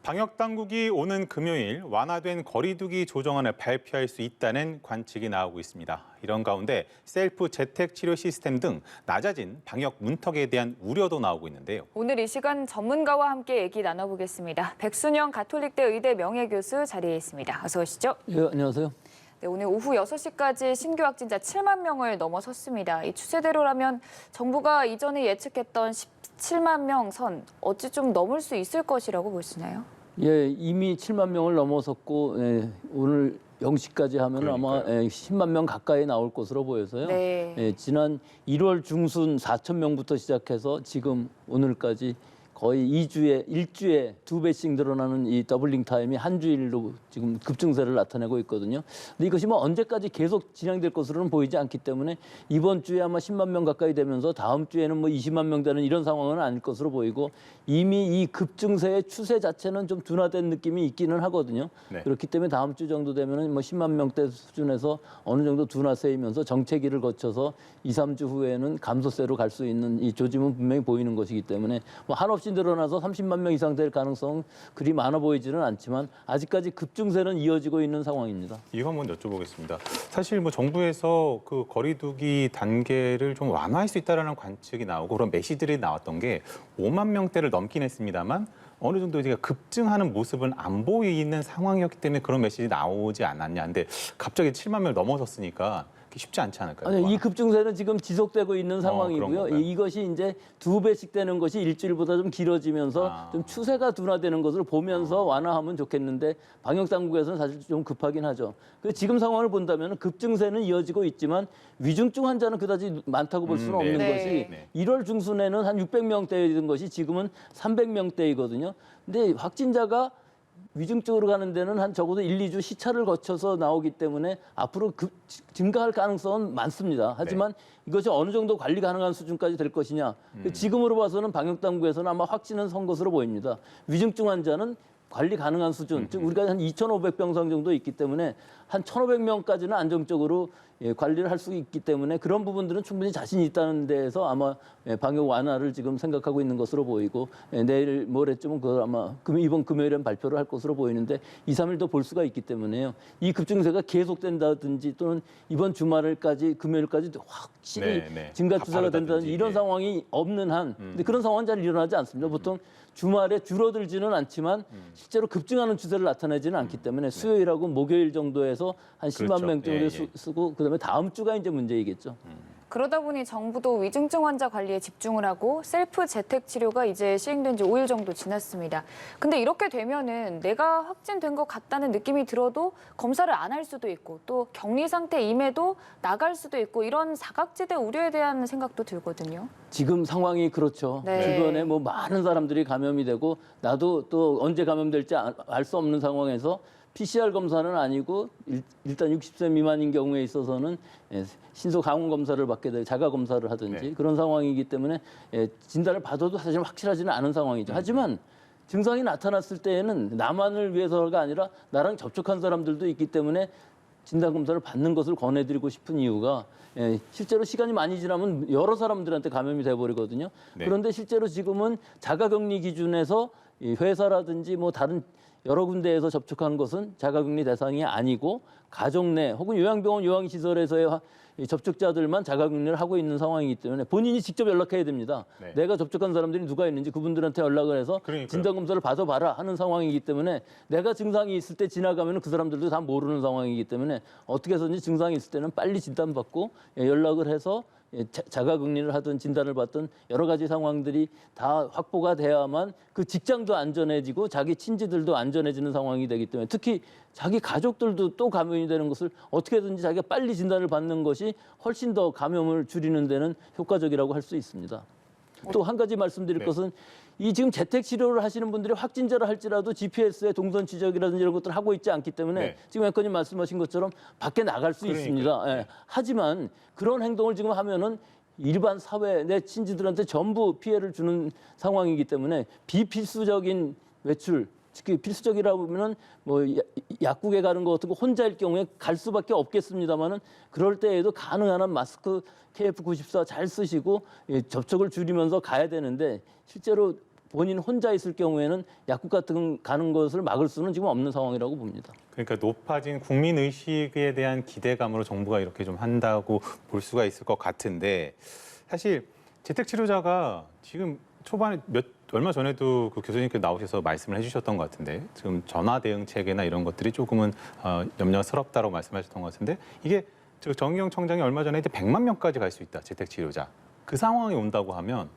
방역 당국이 오는 금요일 완화된 거리 두기 조정안을 발표할 수 있다는 관측이 나오고 있습니다. 이런 가운데 셀프 재택 치료 시스템 등 낮아진 방역 문턱에 대한 우려도 나오고 있는데요. 오늘 이 시간 전문가와 함께 얘기 나눠보겠습니다. 백순영 가톨릭대 의대 명예교수 자리에 있습니다. 어서 오시죠. 예, 안녕하세요. 네, 오늘 오후 6시까지 신규 확진자 7만 명을 넘어섰습니다. 이 추세대로라면 정부가 이전에 예측했던 17만 명 선 어찌 좀 넘을 수 있을 것이라고 보시나요? 예, 이미 7만 명을 넘어섰고 오늘 0시까지 하면 아마 10만 명 가까이 나올 것으로 보여서요. 네. 지난 1월 중순 4천 명부터 시작해서 지금 오늘까지 거의 1주에 2배씩 늘어나는 이 더블링 타임이 한 주일로 지금 급증세를 나타내고 있거든요. 근데 이것이 뭐 언제까지 계속 진행될 것으로는 보이지 않기 때문에 이번 주에 아마 10만 명 가까이 되면서 다음 주에는 뭐 20만 명 되는 이런 상황은 아닐 것으로 보이고 이미 이 급증세의 추세 자체는 좀 둔화된 느낌이 있기는 하거든요. 네. 그렇기 때문에 다음 주 정도 되면은 뭐 10만 명대 수준에서 어느 정도 둔화세이면서 정체기를 거쳐서 2, 3주 후에는 감소세로 갈 수 있는 이 조짐은 분명히 보이는 것이기 때문에 뭐 한없이 늘어나서 30만 명 이상 될 가능성은 그리 많아 보이지는 않지만 아직까지 급증세는 이어지고 있는 상황입니다. 이거 한번 여쭤보겠습니다. 사실 뭐 정부에서 그 거리두기 단계를 좀 완화할 수 있다라는 관측이 나오고 그런 메시지들이 나왔던 게 5만 명대를 넘긴 했습니다만 어느 정도 이제 급증하는 모습은 안 보이는 상황이었기 때문에 그런 메시지 나오지 않았냐. 근데 갑자기 7만 명을 넘어섰으니까 쉽지 않지 않을까요? 아니, 이 급증세는 지금 지속되고 있는 그런 상황이고요. 건가요? 이것이 이제 2배씩 되는 것이 일주일보다 좀 길어지면서 좀 추세가 둔화되는 것을 보면서 완화하면 좋겠는데 방역 당국에서는 사실 좀 급하긴 하죠. 지금 상황을 본다면 급증세는 이어지고 있지만 위중증 환자는 그다지 많다고 볼 수는 없는 네. 것이 네. 1월 중순에는 한 600명대였던 것이 지금은 300명대이거든요. 근데 확진자가 위중증으로 가는 데는 한 적어도 1, 2주 시차를 거쳐서 나오기 때문에 앞으로 증가할 가능성은 많습니다. 하지만 이것이 어느 정도 관리 가능한 수준까지 될 것이냐. 지금으로 봐서는 방역당국에서는 아마 확진은 선 것으로 보입니다. 위중증 환자는 관리 가능한 수준, 즉 우리가 한 2,500병상 정도 있기 때문에 한 1,500명까지는 안정적으로 관리를 할 수 있기 때문에 그런 부분들은 충분히 자신이 있다는 데에서 아마 방역 완화를 지금 생각하고 있는 것으로 보이고 내일 모레쯤은 그걸 아마 이번 금요일엔 발표를 할 것으로 보이는데 2, 3일 더 볼 수가 있기 때문에요. 이 급증세가 계속된다든지 또는 이번 주말까지 금요일까지 확실히 증가 추세가 된다든지 이런 상황이 없는 한 근데 그런 상황은 잘 일어나지 않습니다. 보통 주말에 줄어들지는 않지만 실제로 급증하는 추세를 나타내지는 않기 때문에 수요일하고 목요일 정도에서 한 10만 명 정도 쓰고 그다음에 다음 주가 이제 문제이겠죠. 그러다 보니 정부도 위중증 환자 관리에 집중을 하고 셀프 재택 치료가 이제 시행된 지 5일 정도 지났습니다. 근데 이렇게 되면은 내가 확진된 것 같다는 느낌이 들어도 검사를 안 할 수도 있고 또 격리 상태임에도 나갈 수도 있고 이런 사각지대 우려에 대한 생각도 들거든요. 지금 상황이 그렇죠. 네. 주변에 뭐 많은 사람들이 감염이 되고 나도 또 언제 감염될지 알 수 없는 상황에서 PCR 검사는 아니고 일단 60세 미만인 경우에 있어서는 신속 항원 검사를 받게 되고 자가 검사를 하든지 그런 상황이기 때문에 진단을 받아도 사실 확실하지는 않은 상황이죠. 하지만 증상이 나타났을 때에는 나만을 위해서가 아니라 나랑 접촉한 사람들도 있기 때문에 진단 검사를 받는 것을 권해드리고 싶은 이유가 실제로 시간이 많이 지나면 여러 사람들한테 감염이 돼버리거든요. 그런데 실제로 지금은 자가격리 기준에서 회사라든지 뭐 다른 여러 군데에서 접촉한 것은 자가격리 대상이 아니고 가족 내 혹은 요양병원 요양시설에서의 접촉자들만 자가격리를 하고 있는 상황이기 때문에 본인이 직접 연락해야 됩니다. 내가 접촉한 사람들이 누가 있는지 그분들한테 연락을 해서 진단검사를 받아봐라 하는 상황이기 때문에 내가 증상이 있을 때 지나가면 그 사람들도 다 모르는 상황이기 때문에 어떻게 해서든지 증상이 있을 때는 빨리 진단받고 연락을 해서 자가격리를 하든 진단을 받든 여러 가지 상황들이 다 확보가 돼야만 그 직장도 안전해지고 자기 친지들도 안전해지는 상황이 되기 때문에 특히 자기 가족들도 또 감염이 되는 것을 어떻게든지 자기가 빨리 진단을 받는 것이 훨씬 더 감염을 줄이는 데는 효과적이라고 할 수 있습니다. 또 한 가지 말씀드릴 것은 이 지금 재택 치료를 하시는 분들이 확진자라 할지라도 GPS의 동선 지적이라든지 이런 것들을 하고 있지 않기 때문에 지금 앵커님 말씀하신 것처럼 밖에 나갈 수 있습니다. 하지만 그런 행동을 지금 하면은 일반 사회 내 친지들한테 전부 피해를 주는 상황이기 때문에 비필수적인 외출 특히 필수적이라고 보면은 뭐 약국에 가는 것 같은 거 혼자일 경우에 갈 수밖에 없겠습니다만은 그럴 때에도 가능한 한 마스크 KF94 잘 쓰시고 접촉을 줄이면서 가야 되는데 실제로 본인 혼자 있을 경우에는 약국 같은 가는 것을 막을 수는 지금 없는 상황이라고 봅니다. 그러니까 높아진 국민 의식에 대한 기대감으로 정부가 이렇게 좀 한다고 볼 수가 있을 것 같은데 사실 재택 치료자가 지금 초반에 얼마 전에도 그 교수님께서 나오셔서 말씀을 해주셨던 것 같은데 지금 전화 대응 체계나 이런 것들이 조금은 염려스럽다고 말씀하셨던 것 같은데 이게 정의용 청장이 얼마 전에 이제 100만 명까지 갈 수 있다 재택 치료자 그 상황이 온다고 하면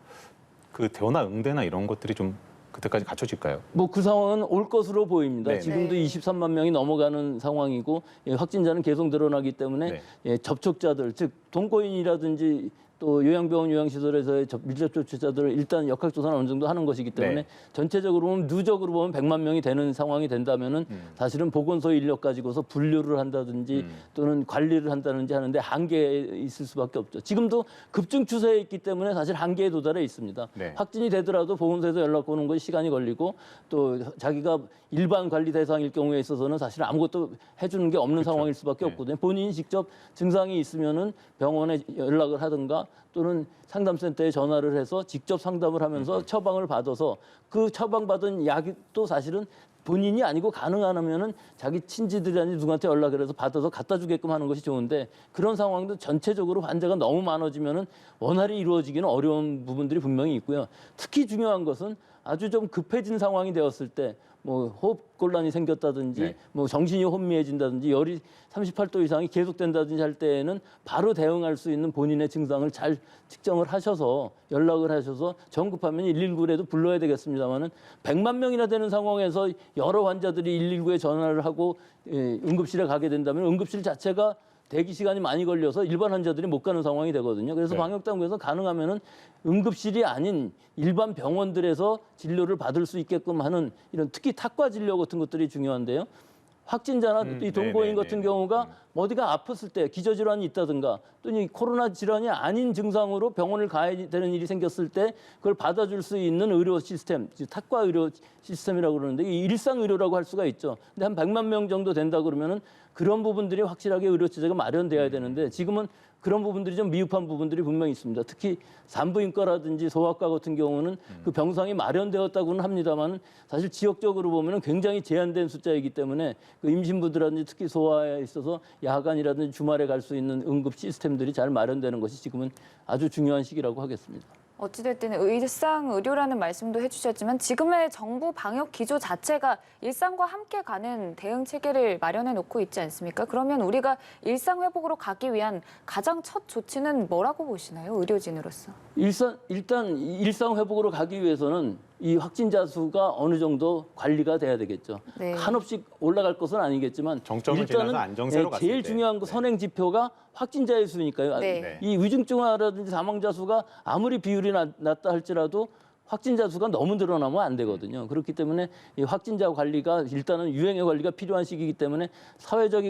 그 전화 응대나 이런 것들이 좀 그때까지 갖춰질까요? 뭐 그 상황은 올 것으로 보입니다. 네. 지금도 네. 23만 명이 넘어가는 상황이고 확진자는 계속 늘어나기 때문에 네. 접촉자들, 즉 동거인이라든지 또 요양병원, 요양시설에서의 밀접 접촉자들을 일단 역학조사는 어느 정도 하는 것이기 때문에 네. 전체적으로 보면 누적으로 보면 100만 명이 되는 상황이 된다면은 사실은 보건소 인력 가지고서 분류를 한다든지 또는 관리를 한다든지 하는데 한계에 있을 수밖에 없죠. 지금도 급증 추세에 있기 때문에 사실 한계에 도달해 있습니다. 네. 확진이 되더라도 보건소에서 연락 오는 것이 시간이 걸리고 또 자기가 일반 관리 대상일 경우에 있어서는 사실 아무것도 해주는 게 없는 상황일 수밖에 네. 없거든요. 본인이 직접 증상이 있으면은 병원에 연락을 하든가 또는 상담센터에 전화를 해서 직접 상담을 하면서 처방을 받아서 그 처방받은 약이 또 사실은 본인이 아니고 가능하면은 자기 친지들이나 누구한테 연락을 해서 받아서 갖다 주게끔 하는 것이 좋은데 그런 상황도 전체적으로 환자가 너무 많아지면은 원활히 이루어지기는 어려운 부분들이 분명히 있고요. 특히 중요한 것은 아주 좀 급해진 상황이 되었을 때 뭐 호흡 곤란이 생겼다든지 네. 뭐 정신이 혼미해진다든지 열이 38도 이상이 계속된다든지 할 때에는 바로 대응할 수 있는 본인의 증상을 잘 측정을 하셔서 연락을 하셔서 정급하면 119라도 불러야 되겠습니다만은 100만 명이나 되는 상황에서 여러 환자들이 119에 전화를 하고 응급실에 가게 된다면 응급실 자체가 대기 시간이 많이 걸려서 일반 환자들이 못 가는 상황이 되거든요. 그래서 네. 방역당국에서 가능하면은 응급실이 아닌 일반 병원들에서 진료를 받을 수 있게끔 하는 이런 특히 타과 진료 같은 것들이 중요한데요. 확진자나 이 동거인 같은 경우가 어디가 아팠을 때 기저질환이 있다든가 또는 코로나 질환이 아닌 증상으로 병원을 가야 되는 일이 생겼을 때 그걸 받아줄 수 있는 의료 시스템, 즉 타과 의료 시스템이라고 그러는데 이 일상 의료라고 할 수가 있죠. 근데 한 100만 명 정도 된다 그러면은 그런 부분들이 확실하게 의료 체제가 마련돼야 되는데 지금은 그런 부분들이 좀 미흡한 부분들이 분명히 있습니다. 특히 산부인과라든지 소아과 같은 경우는 그 병상이 마련되었다고는 합니다만 사실 지역적으로 보면 굉장히 제한된 숫자이기 때문에 그 임신부들하든지 특히 소아에 있어서 야간이라든지 주말에 갈 수 있는 응급 시스템들이 잘 마련되는 것이 지금은 아주 중요한 시기라고 하겠습니다. 어찌됐든 일상 의료라는 말씀도 해주셨지만 지금의 정부 방역 기조 자체가 일상과 함께 가는 대응 체계를 마련해 놓고 있지 않습니까? 그러면 우리가 일상 회복으로 가기 위한 가장 첫 조치는 뭐라고 보시나요? 의료진으로서. 일단 일상 회복으로 가기 위해서는 이 확진자 수가 어느 정도 관리가 돼야 되겠죠. 네. 한없이 올라갈 것은 아니겠지만 정점을 지나서 안정세로 갔을 제일 때. 중요한 거 선행 지표가 확진자의 수니까요. 네. 이 위중증화라든지 사망자 수가 아무리 비율이 낮다 할지라도 확진자 수가 너무 늘어나면 안 되거든요. 그렇기 때문에 이 확진자 관리가 일단은 유행의 관리가 필요한 시기이기 때문에 사회적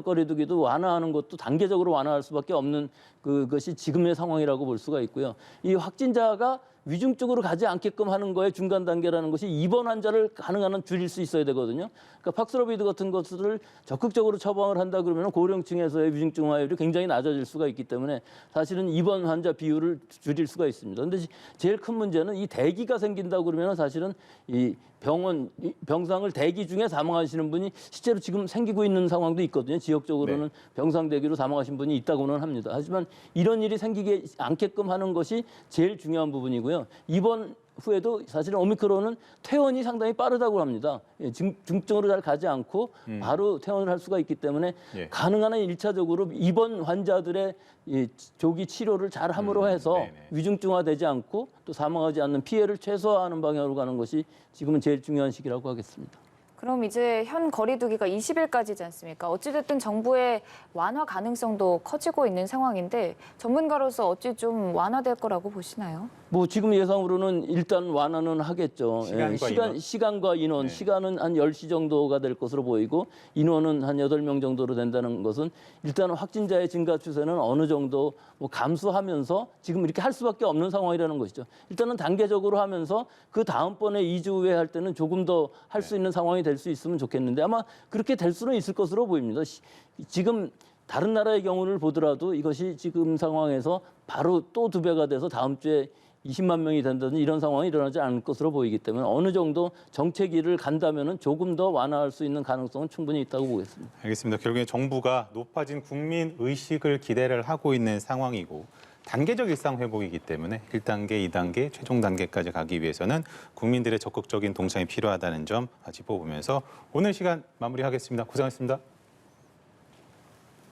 거리두기도 완화하는 것도 단계적으로 완화할 수밖에 없는 그것이 지금의 상황이라고 볼 수가 있고요. 이 확진자가 위중증으로 가지 않게끔 하는 거에 중간 단계라는 것이 입원 환자를 가능한 한 줄일 수 있어야 되거든요. 그러니까 팍스로비드 같은 것들을 적극적으로 처방을 한다 그러면 고령층에서의 위중증화율이 굉장히 낮아질 수가 있기 때문에 사실은 입원 환자 비율을 줄일 수가 있습니다. 그런데 제일 큰 문제는 이 대기가 생긴다 그러면 사실은 이 병상을 대기 중에 사망하시는 분이 실제로 지금 생기고 있는 상황도 있거든요. 지역적으로는 병상 대기로 사망하신 분이 있다고는 합니다. 하지만 이런 일이 생기지 않게끔 하는 것이 제일 중요한 부분이고요. 이번 후에도 사실은 오미크론은 퇴원이 상당히 빠르다고 합니다. 중증으로 잘 가지 않고 바로 퇴원을 할 수가 있기 때문에 예. 가능한 한 1차적으로 입원 환자들의 조기 치료를 잘 함으로 해서 네네. 위중증화되지 않고 또 사망하지 않는 피해를 최소화하는 방향으로 가는 것이 지금은 제일 중요한 시기라고 하겠습니다. 그럼 이제 현 거리두기가 20일까지지 않습니까? 어찌됐든 정부의 완화 가능성도 커지고 있는 상황인데 전문가로서 어찌 좀 완화될 거라고 보시나요? 뭐 지금 예상으로는 일단 완화는 하겠죠. 시간과 인원? 네. 시간은 한 10시 정도가 될 것으로 보이고 인원은 한 8명 정도로 된다는 것은 일단 확진자의 증가 추세는 어느 정도 뭐 감소하면서 지금 이렇게 할 수밖에 없는 상황이라는 것이죠. 일단은 단계적으로 하면서 그 다음번에 2주 후에 할 때는 조금 더 할 수 있는 상황이 될 수 있으면 좋겠는데 아마 그렇게 될 수는 있을 것으로 보입니다. 지금 다른 나라의 경우를 보더라도 이것이 지금 상황에서 바로 또 2배가 돼서 다음 주에 20만 명이 된다든지 이런 상황이 일어나지 않을 것으로 보이기 때문에 어느 정도 정체기를 간다면은 조금 더 완화할 수 있는 가능성은 충분히 있다고 보겠습니다. 알겠습니다. 결국에 정부가 높아진 국민 의식을 기대를 하고 있는 상황이고 단계적 일상 회복이기 때문에 1단계, 2단계, 최종 단계까지 가기 위해서는 국민들의 적극적인 동참이 필요하다는 점 짚어보면서 오늘 시간 마무리하겠습니다. 고생하셨습니다.